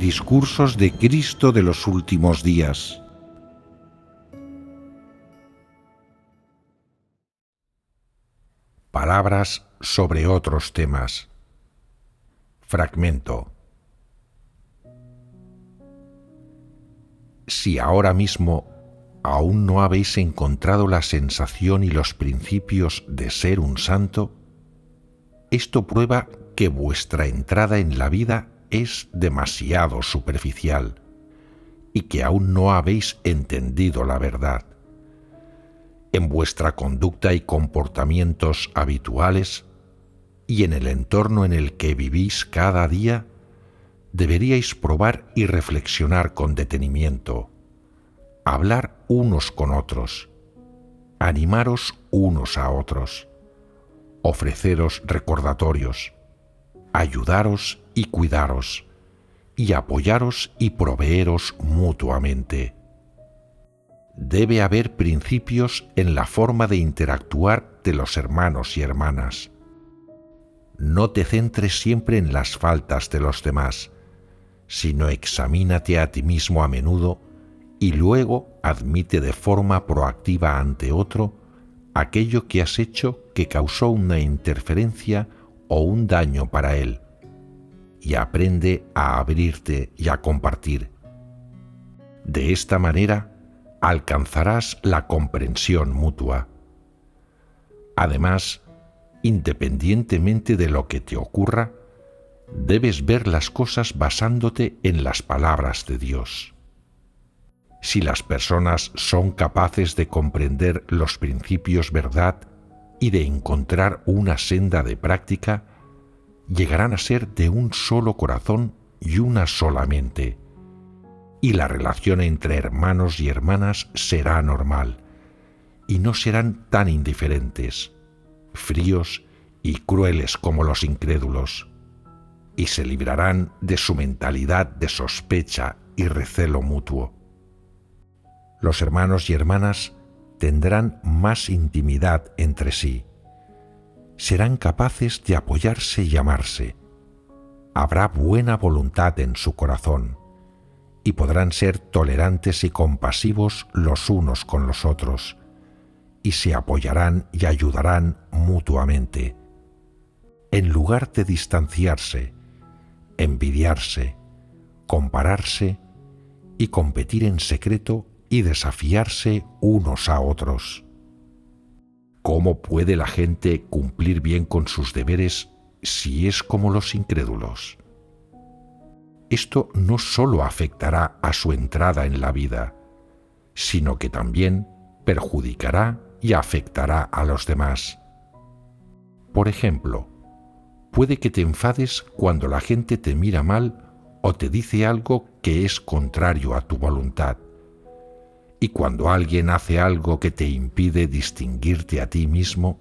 Discursos de Cristo de los últimos días. Palabras sobre otros temas. Fragmento. Si ahora mismo aún no habéis encontrado la sensación y los principios de ser un santo, esto prueba que vuestra entrada en la vida es demasiado superficial y que aún no habéis entendido la verdad. En vuestra conducta y comportamientos habituales y en el entorno en el que vivís cada día, deberíais probar y reflexionar con detenimiento, hablar unos con otros, animaros unos a otros, ofreceros recordatorios, ayudaros y cuidaros, y apoyaros y proveeros mutuamente. Debe haber principios en la forma de interactuar de los hermanos y hermanas. No te centres siempre en las faltas de los demás, sino examínate a ti mismo a menudo y luego admite de forma proactiva ante otro aquello que has hecho que causó una interferencia o un daño para él, y aprende a abrirte y a compartir. De esta manera alcanzarás la comprensión mutua. Además, independientemente de lo que te ocurra, debes ver las cosas basándote en las palabras de Dios. Si las personas son capaces de comprender los principios verdad y de encontrar una senda de práctica, llegarán a ser de un solo corazón y una sola mente, y la relación entre hermanos y hermanas será normal, y no serán tan indiferentes, fríos y crueles como los incrédulos, y se librarán de su mentalidad de sospecha y recelo mutuo. Los hermanos y hermanas tendrán más intimidad entre sí. Serán capaces de apoyarse y amarse. Habrá buena voluntad en su corazón y podrán ser tolerantes y compasivos los unos con los otros, y se apoyarán y ayudarán mutuamente. En lugar de distanciarse, envidiarse, compararse y competir en secreto y desafiarse unos a otros. ¿Cómo puede la gente cumplir bien con sus deberes si es como los incrédulos? Esto no solo afectará a su entrada en la vida, sino que también perjudicará y afectará a los demás. Por ejemplo, puede que te enfades cuando la gente te mira mal o te dice algo que es contrario a tu voluntad. Y cuando alguien hace algo que te impide distinguirte a ti mismo,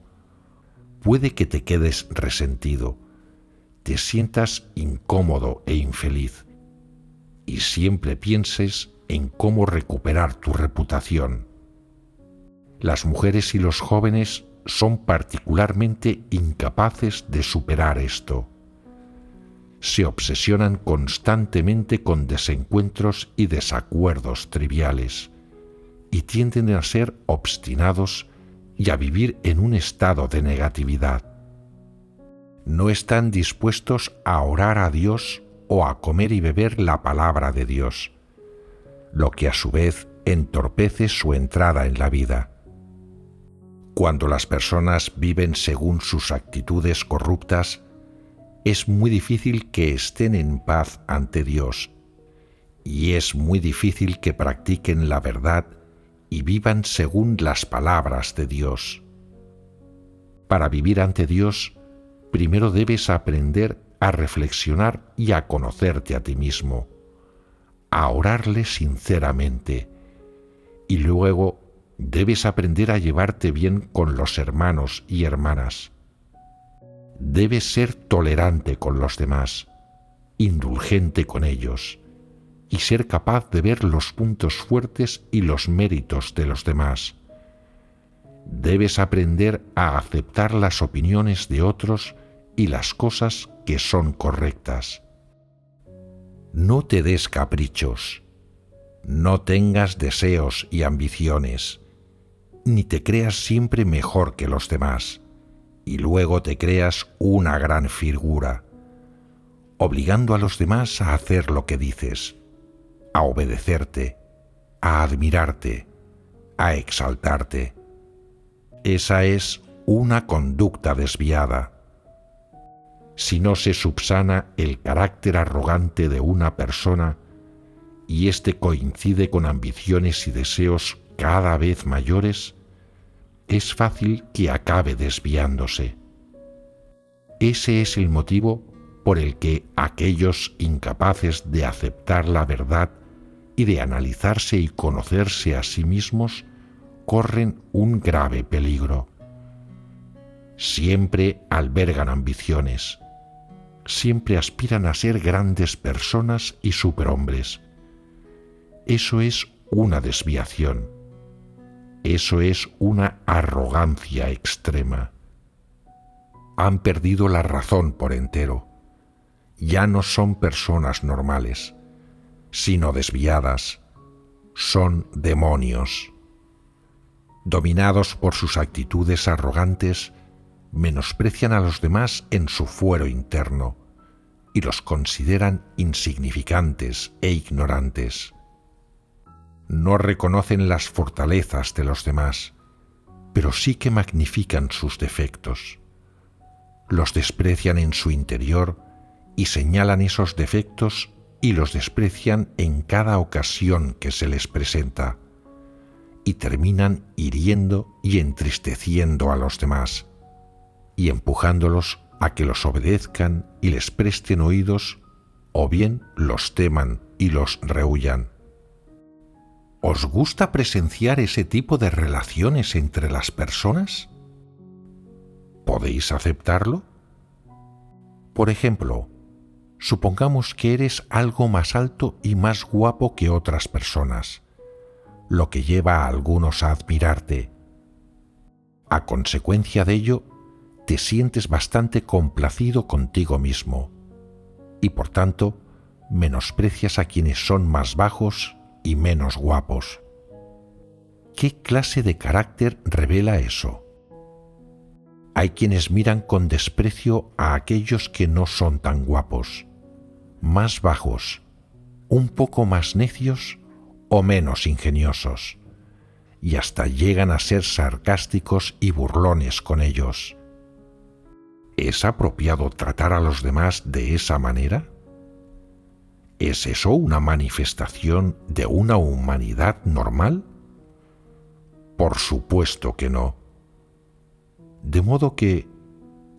puede que te quedes resentido, te sientas incómodo e infeliz, y siempre pienses en cómo recuperar tu reputación. Las mujeres y los jóvenes son particularmente incapaces de superar esto. Se obsesionan constantemente con desencuentros y desacuerdos triviales, y tienden a ser obstinados y a vivir en un estado de negatividad. No están dispuestos a orar a Dios o a comer y beber la palabra de Dios, lo que a su vez entorpece su entrada en la vida. Cuando las personas viven según sus actitudes corruptas, es muy difícil que estén en paz ante Dios, y es muy difícil que practiquen la verdad y vivan según las palabras de Dios. Para vivir ante Dios, primero debes aprender a reflexionar y a conocerte a ti mismo, a orarle sinceramente, y luego debes aprender a llevarte bien con los hermanos y hermanas. Debes ser tolerante con los demás, indulgente con ellos, y ser capaz de ver los puntos fuertes y los méritos de los demás. Debes aprender a aceptar las opiniones de otros y las cosas que son correctas. No te des caprichos, no tengas deseos y ambiciones, ni te creas siempre mejor que los demás, y luego te creas una gran figura, obligando a los demás a hacer lo que dices, a obedecerte, a admirarte, a exaltarte. Esa es una conducta desviada. Si no se subsana el carácter arrogante de una persona y éste coincide con ambiciones y deseos cada vez mayores, es fácil que acabe desviándose. Ese es el motivo por el que aquellos incapaces de aceptar la verdad y de analizarse y conocerse a sí mismos corren un grave peligro. Siempre albergan ambiciones, siempre aspiran a ser grandes personas y superhombres. Eso es una desviación. Eso es una arrogancia extrema. Han perdido la razón por entero. Ya no son personas normales, sino desviadas. Son demonios. Dominados por sus actitudes arrogantes, menosprecian a los demás en su fuero interno y los consideran insignificantes e ignorantes. No reconocen las fortalezas de los demás, pero sí que magnifican sus defectos. Los desprecian en su interior y señalan esos defectos y los desprecian en cada ocasión que se les presenta, y terminan hiriendo y entristeciendo a los demás, y empujándolos a que los obedezcan y les presten oídos, o bien los teman y los rehúyan. ¿Os gusta presenciar ese tipo de relaciones entre las personas? ¿Podéis aceptarlo? Por ejemplo, supongamos que eres algo más alto y más guapo que otras personas, lo que lleva a algunos a admirarte. A consecuencia de ello, te sientes bastante complacido contigo mismo y, por tanto, menosprecias a quienes son más bajos y menos guapos. ¿Qué clase de carácter revela eso? Hay quienes miran con desprecio a aquellos que no son tan guapos, más bajos, un poco más necios o menos ingeniosos, y hasta llegan a ser sarcásticos y burlones con ellos. ¿Es apropiado tratar a los demás de esa manera? ¿Es eso una manifestación de una humanidad normal? Por supuesto que no. De modo que,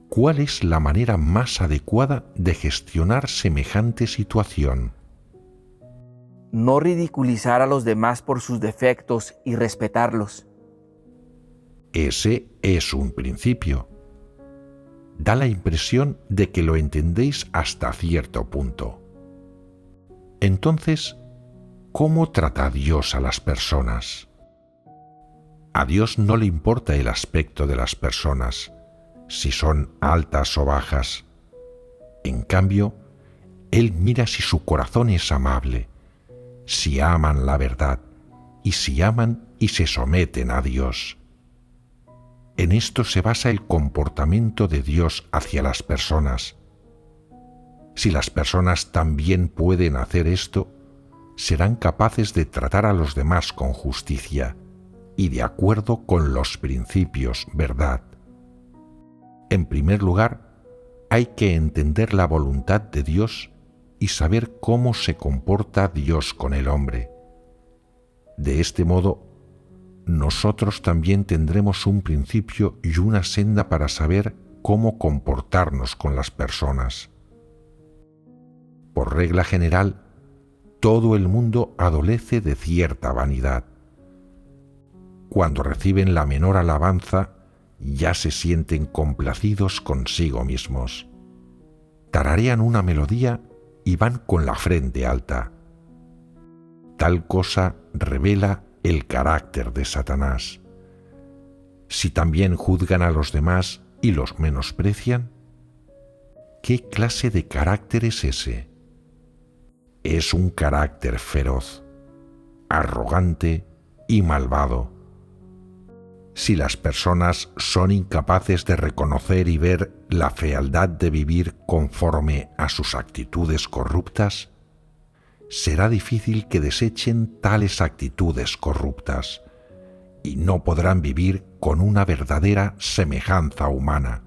¿cuál es la manera más adecuada de gestionar semejante situación? No ridiculizar a los demás por sus defectos y respetarlos. Ese es un principio. Da la impresión de que lo entendéis hasta cierto punto. Entonces, ¿cómo trata Dios a las personas? A Dios no le importa el aspecto de las personas, si son altas o bajas. En cambio, Él mira si su corazón es amable, si aman la verdad y si aman y se someten a Dios. En esto se basa el comportamiento de Dios hacia las personas. Si las personas también pueden hacer esto, serán capaces de tratar a los demás con justicia y de acuerdo con los principios verdad. En primer lugar, hay que entender la voluntad de Dios y saber cómo se comporta Dios con el hombre. De este modo, nosotros también tendremos un principio y una senda para saber cómo comportarnos con las personas. Por regla general, todo el mundo adolece de cierta vanidad. Cuando reciben la menor alabanza, ya se sienten complacidos consigo mismos. Tararean una melodía y van con la frente alta. Tal cosa revela el carácter de Satanás. Si también juzgan a los demás y los menosprecian, ¿qué clase de carácter es ese? es un carácter feroz, arrogante y malvado. Si las personas son incapaces de reconocer y ver la fealdad de vivir conforme a sus actitudes corruptas, será difícil que desechen tales actitudes corruptas y no podrán vivir con una verdadera semejanza humana.